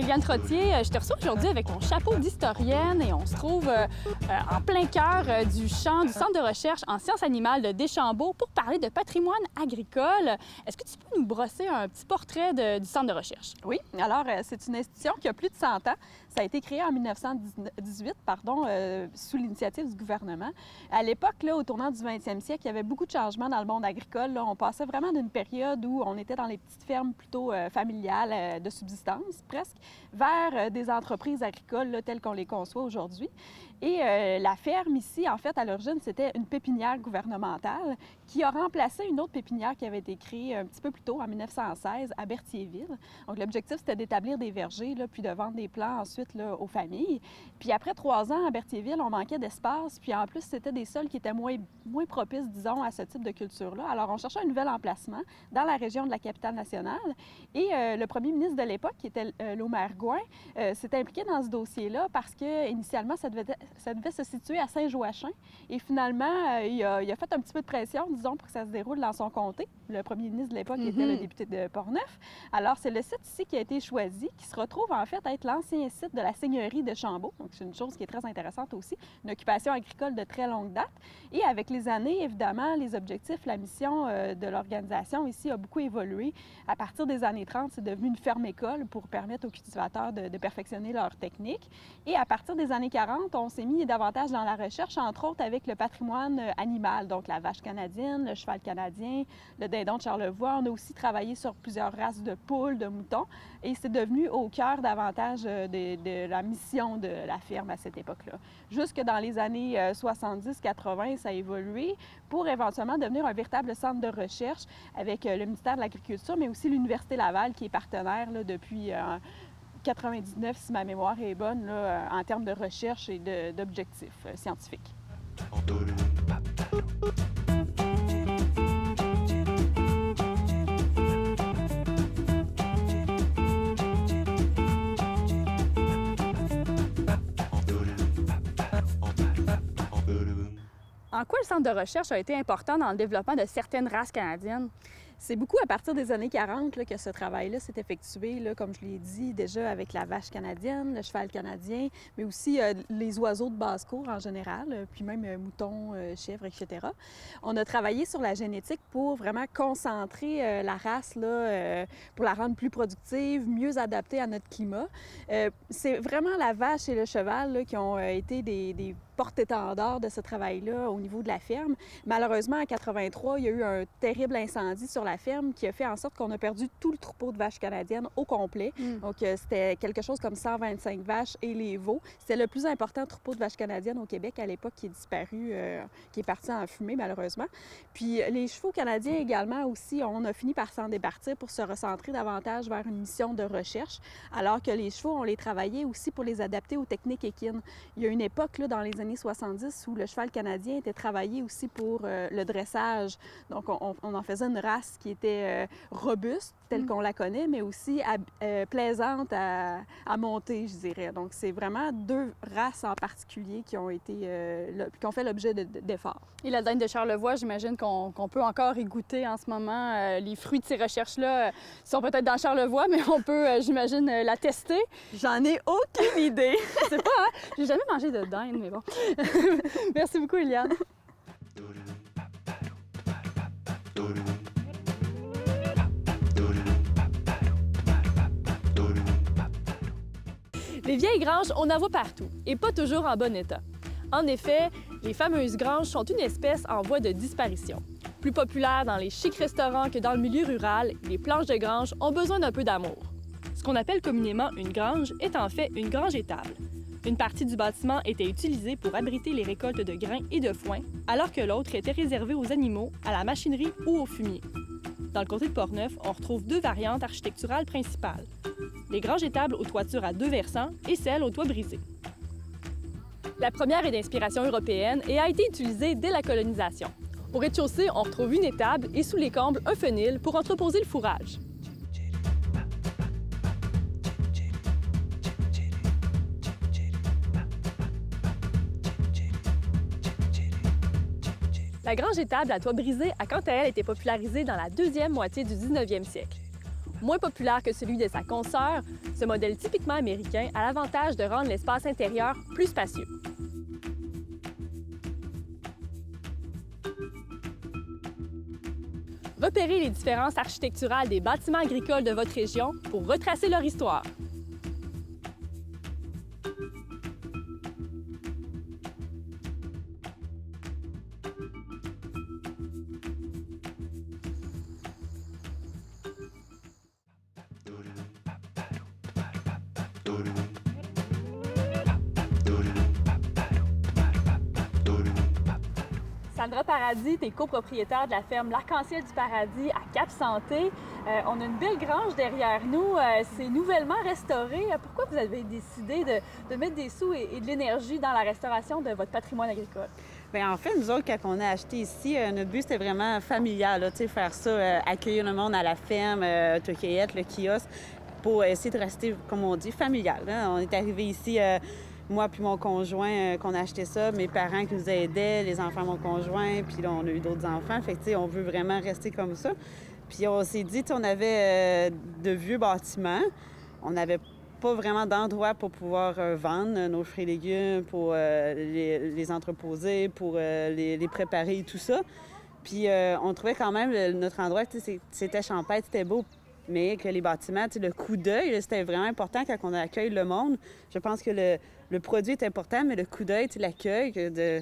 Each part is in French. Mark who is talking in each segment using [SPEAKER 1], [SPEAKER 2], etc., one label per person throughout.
[SPEAKER 1] Éliane Trottier. Je te reçois aujourd'hui avec mon chapeau d'historienne et on se trouve en plein cœur du champ du Centre de recherche en sciences animales de Deschambault pour parler de patrimoine agricole. Est-ce que tu peux nous brosser un petit portrait du Centre de recherche?
[SPEAKER 2] Oui, alors c'est une institution qui a plus de 100 ans. Ça a été créé en 1918, sous l'initiative du gouvernement. À l'époque, au tournant du 20e siècle, il y avait beaucoup de changements dans le monde agricole. Là, on passait vraiment d'une période où on était dans les petites fermes plutôt familiales de subsistance, presque, vers des entreprises agricoles là, telles qu'on les conçoit aujourd'hui. Et la ferme ici, en fait, à l'origine, c'était une pépinière gouvernementale qui a remplacé une autre pépinière qui avait été créée un petit peu plus tôt, en 1916, à Berthierville. Donc, l'objectif, c'était d'établir des vergers, là, puis de vendre des plants ensuite là, aux familles. Puis après 3 ans, à Berthierville, on manquait d'espace. Puis en plus, c'était des sols qui étaient moins propices, disons, à ce type de culture-là. Alors, on cherchait un nouvel emplacement dans la région de la capitale nationale. Et le premier ministre de l'époque, qui était Laumergouin, s'est impliqué dans ce dossier-là parce que initialement, ça devait se situer à Saint-Joachim. Et finalement, il a fait un petit peu de pression, disons, pour que ça se déroule dans son comté. Le premier ministre de l'époque était le député de Portneuf. Alors, c'est le site ici qui a été choisi, qui se retrouve en fait à être l'ancien site de la seigneurie de Chambault. Donc, c'est une chose qui est très intéressante aussi, une occupation agricole de très longue date. Et avec les années, évidemment, les objectifs, la mission de l'organisation ici a beaucoup évolué. À partir des années 30, c'est devenu une ferme-école pour permettre aux cultivateurs de perfectionner leurs techniques. Et à partir des années 40, on s'est mis davantage dans la recherche, entre autres avec le patrimoine animal, donc la vache canadienne, le cheval canadien, le dindon de Charlevoix. On a aussi travaillé sur plusieurs races de poules, de moutons, et c'est devenu au cœur davantage de la mission de la ferme à cette époque-là. Jusque dans les années 70-80, ça a évolué pour éventuellement devenir un véritable centre de recherche avec le ministère de l'Agriculture, mais aussi l'Université Laval qui est partenaire là, depuis 99, si ma mémoire est bonne, là, en termes de recherche et d'objectifs scientifiques.
[SPEAKER 1] En quoi le centre de recherche a été important dans le développement de certaines races canadiennes?
[SPEAKER 2] C'est beaucoup à partir des années 40 là, que ce travail-là s'est effectué, là, comme je l'ai dit, déjà avec la vache canadienne, le cheval canadien, mais aussi les oiseaux de basse-cour en général, puis même moutons, chèvres, etc. On a travaillé sur la génétique pour vraiment concentrer la race, là, pour la rendre plus productive, mieux adaptée à notre climat. C'est vraiment la vache et le cheval là, qui ont été des porte-étendard de ce travail-là au niveau de la ferme. Malheureusement, en 83, il y a eu un terrible incendie sur la ferme qui a fait en sorte qu'on a perdu tout le troupeau de vaches canadiennes au complet. Donc, c'était quelque chose comme 125 vaches et les veaux. C'était le plus important troupeau de vaches canadiennes au Québec à l'époque qui est disparu, qui est parti en fumée, malheureusement. Puis, les chevaux canadiens également aussi, on a fini par s'en départir pour se recentrer davantage vers une mission de recherche, alors que les chevaux, on les travaillait aussi pour les adapter aux techniques équines. Il y a une époque, là, dans les années 70 où le cheval canadien était travaillé aussi pour le dressage. Donc, on en faisait une race qui était robuste, telle qu'on la connaît, mais aussi plaisante à monter, je dirais. Donc, c'est vraiment 2 races en particulier qui ont fait l'objet d'efforts.
[SPEAKER 1] Et la dinde de Charlevoix, j'imagine qu'on peut encore y goûter en ce moment. Les fruits de ces recherches-là sont peut-être dans Charlevoix, mais on peut, j'imagine, la tester.
[SPEAKER 2] J'en ai aucune idée.
[SPEAKER 1] Je sais pas, hein? J'ai jamais mangé de dinde, mais bon. Merci beaucoup, Éliane. Les vieilles granges, on en voit partout, et pas toujours en bon état. En effet, les fameuses granges sont une espèce en voie de disparition. Plus populaires dans les chics restaurants que dans le milieu rural, les planches de grange ont besoin d'un peu d'amour. Ce qu'on appelle communément une grange est en fait une grange étable. Une partie du bâtiment était utilisée pour abriter les récoltes de grains et de foin, alors que l'autre était réservée aux animaux, à la machinerie ou aux fumiers. Dans le comté de Portneuf, on retrouve 2 variantes architecturales principales. Les granges étables aux toitures à 2 versants et celles aux toits brisés. La première est d'inspiration européenne et a été utilisée dès la colonisation. Au rez-de-chaussée, on retrouve une étable et sous les combles, un fenil pour entreposer le fourrage. La grange étable à toit brisé a quant à elle été popularisée dans la deuxième moitié du 19e siècle. Moins populaire que celui de sa consoeur, ce modèle typiquement américain a l'avantage de rendre l'espace intérieur plus spacieux. Repérez les différences architecturales des bâtiments agricoles de votre région pour retracer leur histoire. Sandra Paradis, tu es copropriétaire de la ferme L'Arc-en-Ciel du Paradis à Cap-Santé. On a une belle grange derrière nous. C'est nouvellement restauré. Pourquoi vous avez décidé de mettre des sous et de l'énergie dans la restauration de votre patrimoine agricole?
[SPEAKER 3] Bien, en fait, nous autres, quand on a acheté ici, notre but, c'était vraiment familial, là, faire ça, accueillir le monde à la ferme, autocueillette, le kiosque, pour essayer de rester, comme on dit, familial. Là. On est arrivé ici... moi puis mon conjoint, qu'on a acheté ça, mes parents qui nous aidaient, les enfants de mon conjoint, puis là, on a eu d'autres enfants. Fait que, tu sais, on veut vraiment rester comme ça. Puis on s'est dit, on avait de vieux bâtiments. On n'avait pas vraiment d'endroit pour pouvoir vendre nos fruits et légumes, pour les entreposer, pour les préparer et tout ça. Puis on trouvait quand même notre endroit, c'était champêtre, c'était beau, mais que les bâtiments, le coup d'œil, c'était vraiment important quand on accueille le monde. Je pense que le produit est important, mais le coup d'œil, l'accueil,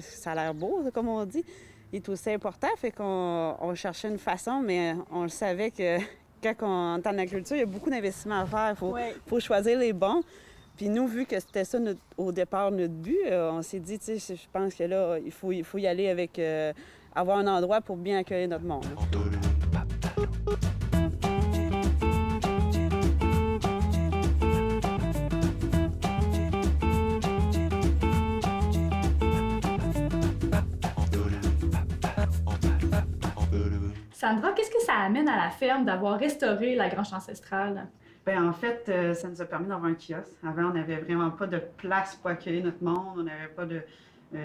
[SPEAKER 3] ça a l'air beau, comme on dit, est aussi important. Fait qu'on cherchait une façon, mais on le savait que quand on est en agriculture, il y a beaucoup d'investissements à faire. Il faut choisir les bons. Puis nous, vu que c'était ça au départ notre but, on s'est dit, je pense que là, il faut y aller avec avoir un endroit pour bien accueillir notre monde.
[SPEAKER 1] Sandra, qu'est-ce que ça amène à la ferme d'avoir restauré la grange ancestrale?
[SPEAKER 3] Bien, en fait, ça nous a permis d'avoir un kiosque. Avant, on n'avait vraiment pas de place pour accueillir notre monde. On n'avait pas de...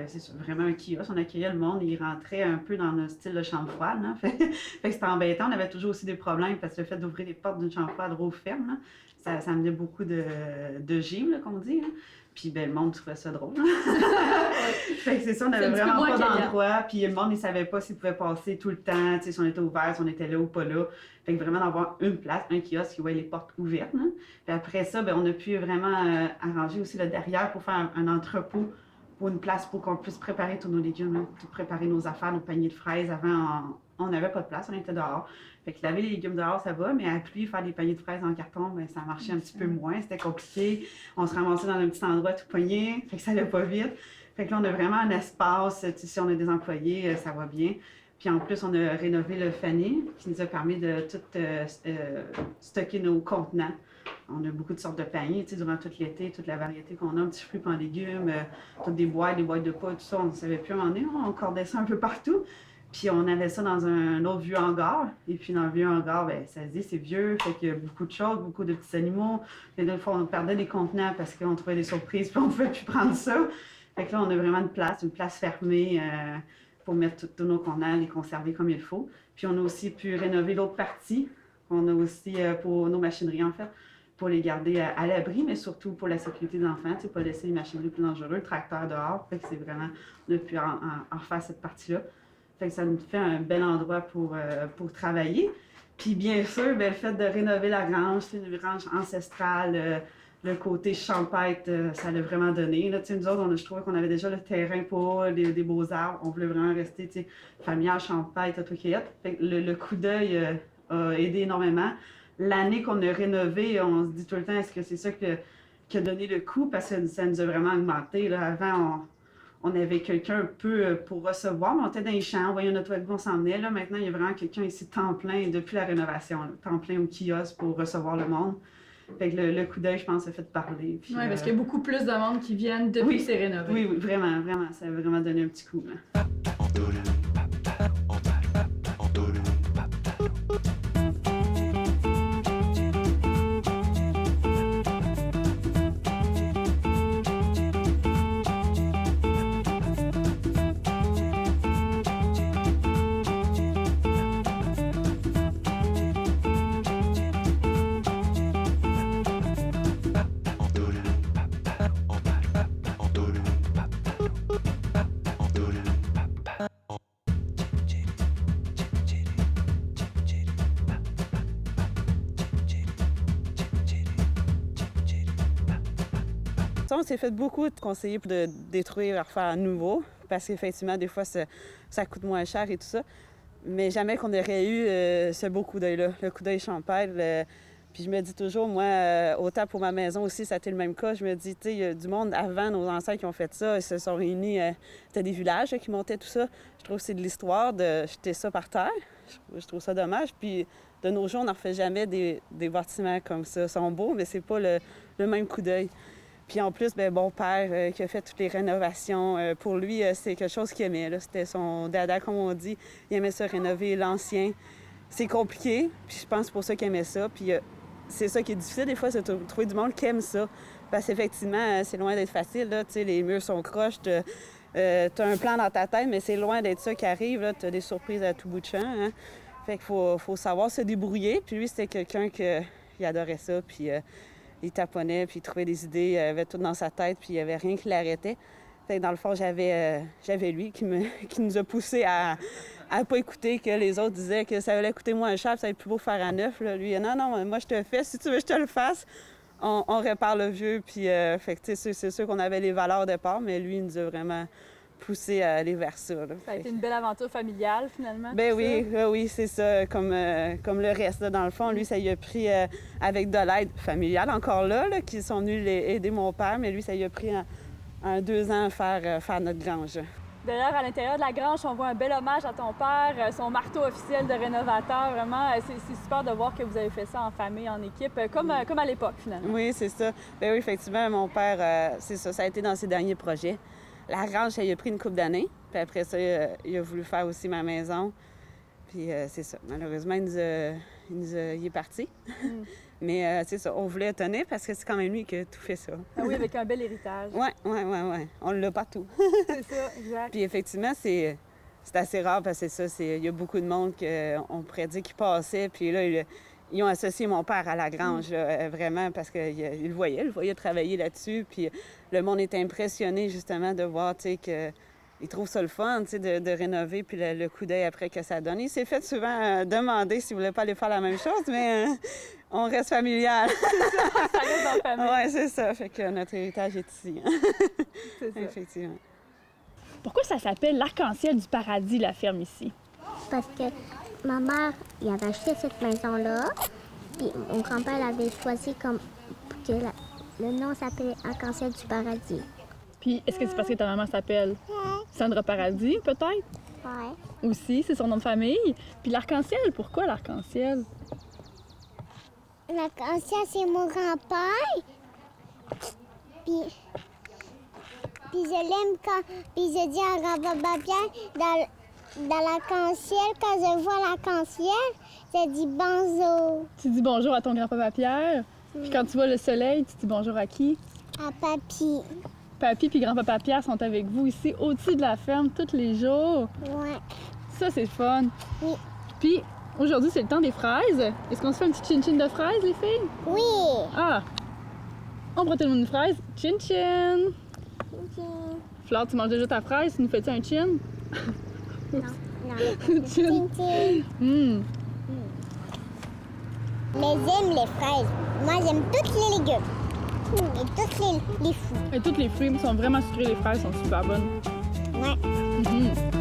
[SPEAKER 3] c'est ça, vraiment un kiosque. On accueillait le monde et il rentrait un peu dans notre style de chambre froide. Là. Fait que c'était embêtant. On avait toujours aussi des problèmes parce que le fait d'ouvrir les portes d'une chambre froide trop ferme, là, ça amenait beaucoup de gym, là, qu'on dit. Là. Puis ben, le monde trouvait ça drôle. Fait que c'est ça, on n'avait vraiment pas d'endroit. Puis le monde, il savait pas s'il pouvait passer tout le temps, si on était ouvert, si on était là ou pas là. Fait que vraiment d'avoir une place, un kiosque qui voyait les portes ouvertes. Là. Puis après ça, ben, on a pu vraiment arranger aussi le derrière pour faire un entrepôt pour une place pour qu'on puisse préparer tous nos légumes, là, pour préparer nos affaires, nos paniers de fraises. Avant, on n'avait pas de place, on était dehors. Fait que laver les légumes dehors, ça va, mais à la pluie, faire des paniers de fraises en carton, ben, ça marchait un petit peu moins, c'était compliqué. On se ramassait dans un petit endroit tout poigné, fait que ça allait pas vite. Fait que là, on a vraiment un espace, si on a des employés, ça va bien. Puis en plus, on a rénové le fanier, qui nous a permis de tout stocker nos contenants. On a beaucoup de sortes de paniers, durant tout l'été, toute la variété qu'on a, petits fruits, en légumes, toutes des boîtes de pas, tout ça, on ne savait plus à un moment donné, on cordait ça un peu partout. Puis on avait ça dans un autre vieux hangar. Et puis dans le vieux hangar, bien, ça se dit, c'est vieux, fait qu'il y a beaucoup de choses, beaucoup de petits animaux. Et des fois, on perdait des contenants parce qu'on trouvait des surprises, puis on ne pouvait plus prendre ça. Fait que là, on a vraiment une place fermée pour mettre tous nos contenants, les conserver comme il faut. Puis on a aussi pu rénover l'autre partie. On a aussi, pour nos machineries, en fait, pour les garder à l'abri, mais surtout pour la sécurité des enfants, pas laisser les machineries plus dangereuses, le tracteur dehors. Fait que c'est vraiment, on a pu en refaire cette partie-là. Fait que ça nous fait un bel endroit pour travailler. Puis bien sûr, bien, le fait de rénover la grange, c'est une grange ancestrale, le côté champêtre, ça l'a vraiment donné. Là, nous autres, je trouvais qu'on avait déjà le terrain pour des beaux arbres. On voulait vraiment rester familial, champêtre, autocueillette. Fait que le coup d'œil a aidé énormément. L'année qu'on a rénové, on se dit tout le temps, est-ce que c'est ça qui a donné le coup? Parce que ça nous a vraiment augmenté. Là. Avant, on avait quelqu'un un peu pour recevoir, mais on était dans les champs, on voyait notre wagon, on s'en venait. Là, maintenant, il y a vraiment quelqu'un ici temps plein depuis la rénovation, là, temps plein au kiosque pour recevoir le monde. Fait que le coup d'œil, je pense, a fait parler.
[SPEAKER 1] Oui, parce qu'il y a beaucoup plus de monde qui viennent depuis que c'est rénové.
[SPEAKER 3] Oui, vraiment, ça a vraiment donné un petit coup. Là. On s'est fait beaucoup de conseiller pour de détruire, refaire à nouveau, parce qu'effectivement, des fois, ça coûte moins cher et tout ça. Mais jamais qu'on aurait eu ce beau coup d'œil-là, le coup d'œil champêtre. Puis je me dis toujours, moi, autant pour ma maison aussi, ça a été le même cas. Je me dis, tu sais, il y a du monde avant, nos ancêtres qui ont fait ça, ils se sont réunis, c'était des villages qui montaient tout ça. Je trouve que c'est de l'histoire de jeter ça par terre. Je trouve ça dommage. Puis de nos jours, on n'en refait jamais des bâtiments comme ça. Ils sont beaux, mais c'est pas le même coup d'œil. Puis en plus, bien, mon père qui a fait toutes les rénovations, pour lui, c'est quelque chose qu'il aimait. Là. C'était son dada, comme on dit. Il aimait ça rénover l'ancien. C'est compliqué, puis je pense que c'est pour ça qu'il aimait ça. Puis c'est ça qui est difficile des fois, c'est de trouver du monde qui aime ça. Parce qu'effectivement, c'est loin d'être facile. Là. Tu sais, les murs sont croches, tu as un plan dans ta tête, mais c'est loin d'être ça qui arrive. Tu as des surprises à tout bout de champ. Hein? Fait qu'il faut savoir se débrouiller. Puis lui, c'était quelqu'un qui adorait ça. Puis il taponnait, puis il trouvait des idées, il avait tout dans sa tête, puis il n'y avait rien qui l'arrêtait. Fait que dans le fond, j'avais lui qui nous a poussés à pas écouter que les autres disaient que ça allait coûter moins cher, puis ça allait être plus beau faire à neuf. Là. Lui, non, moi je te le fais, si tu veux que je te le fasse, on répare le vieux. Puis fait que c'est sûr qu'on avait les valeurs au départ, mais lui, il nous a vraiment poussé à aller vers ça. Là.
[SPEAKER 2] Ça a été une belle aventure familiale, finalement.
[SPEAKER 3] Ben oui, c'est ça, comme le reste. Là, dans le fond, lui, ça y a pris avec de l'aide familiale, encore là, qui sont venus aider mon père, mais lui, ça y a pris 2 ans à faire notre grange.
[SPEAKER 2] D'ailleurs, à l'intérieur de la grange, on voit un bel hommage à ton père, son marteau officiel de rénovateur. Vraiment, c'est super de voir que vous avez fait ça en famille, en équipe, comme à l'époque, finalement.
[SPEAKER 3] Oui, c'est ça. Ben oui, effectivement, mon père, c'est ça a été dans ses derniers projets. La grange, ça y a pris une couple d'années. Puis après ça, il a voulu faire aussi ma maison. Puis c'est ça. Malheureusement, il est parti. Mais c'est ça, on voulait tenir parce que c'est quand même lui qui a tout fait ça.
[SPEAKER 2] Ah oui, avec un bel héritage.
[SPEAKER 3] Oui. On l'a partout.
[SPEAKER 2] C'est ça, exact.
[SPEAKER 3] Puis effectivement, c'est assez rare parce que c'est ça, il y a beaucoup de monde qu'on pourrait dire qui passait. Puis là, ils ont associé mon père à la grange, là, vraiment, parce qu'il le voyait travailler là-dessus. Puis le monde est impressionné, justement, de voir, tu sais, qu'il trouve ça le fun, tu sais, de rénover, puis le coup d'œil après que ça donne. Il s'est fait souvent demander s'il voulait pas aller faire la même chose, mais on reste familial.
[SPEAKER 2] C'est ça, ça reste dans la famille.
[SPEAKER 3] Oui, c'est ça. Fait que notre héritage est ici.
[SPEAKER 2] C'est ça.
[SPEAKER 3] Effectivement.
[SPEAKER 1] Pourquoi ça s'appelle l'Arc-en-Ciel du paradis, la ferme ici?
[SPEAKER 4] Parce que ma mère, il avait acheté cette maison-là, puis mon grand-père l'avait choisi comme que le nom s'appelait Arc-en-Ciel du paradis.
[SPEAKER 1] Puis, est-ce que c'est parce que ta maman s'appelle Sandra Paradis, peut-être?
[SPEAKER 4] Ouais.
[SPEAKER 1] Aussi, c'est son nom de famille. Puis l'arc-en-ciel, pourquoi l'arc-en-ciel?
[SPEAKER 4] L'arc-en-ciel, c'est mon grand-père. Puis je l'aime quand... Puis je dis à grand-papa Pierre, dans l'arc-en-ciel, quand je vois l'arc-en-ciel, je dis bonjour.
[SPEAKER 1] Tu dis bonjour à ton grand-papa Pierre. Puis quand tu vois le soleil, tu dis bonjour à qui?
[SPEAKER 4] À papy.
[SPEAKER 1] Papy puis grand-papa Pierre sont avec vous ici, au-dessus de la ferme, tous les jours.
[SPEAKER 4] Ouais.
[SPEAKER 1] Ça, c'est fun.
[SPEAKER 4] Oui.
[SPEAKER 1] Puis, aujourd'hui, c'est le temps des fraises. Est-ce qu'on se fait un petit chin-chin de fraises, les filles?
[SPEAKER 4] Oui.
[SPEAKER 1] Ah! On prend tout le monde une fraise. Chin-chin!
[SPEAKER 4] Ok.
[SPEAKER 1] Flore, tu manges déjà ta fraise? Tu nous fais-tu un chin?
[SPEAKER 4] Non.
[SPEAKER 1] Chin.
[SPEAKER 4] Tintin. Mais j'aime les fraises. Moi, j'aime tous les légumes. Et tous les fruits.
[SPEAKER 1] Et tous les fruits sont vraiment sucrés, les fraises sont super bonnes.
[SPEAKER 4] Ouais.
[SPEAKER 1] Mhm.